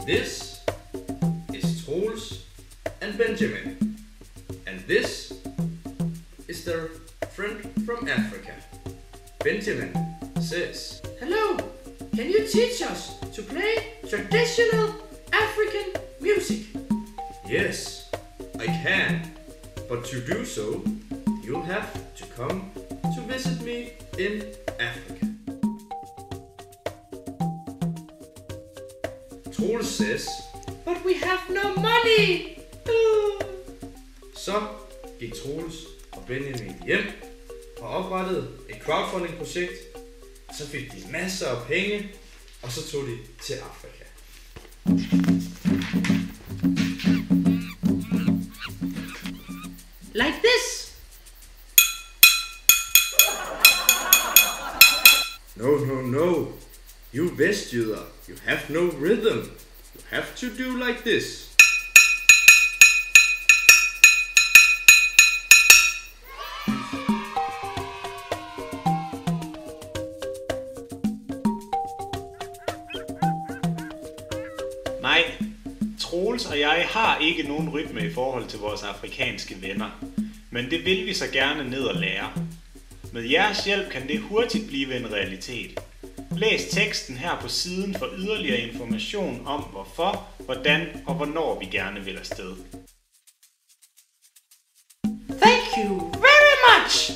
This is Troels and Benjamin. And this is their friend from Africa. Benjamin says, "Hello, can you teach us to play traditional African music?" "Yes, I can. But to do so, you'll have to come to visit me in Africa." Troels says, "But we have no money." Så gik Troels og Benjamin hjem og oprettede et crowdfunding-projekt. Så fik de masser af penge, og så tog de til Afrika. Like this. No. You Vestjyder, you have no rhythm. You have to do like this. Nej, Troels og jeg har ikke nogen rytme i forhold til vores afrikanske venner, men det vil vi så gerne ned og lære. Med jeres hjælp kan det hurtigt blive en realitet. Læs teksten her på siden for yderligere information om hvorfor, hvordan og hvornår vi gerne vil afsted. Thank you very much.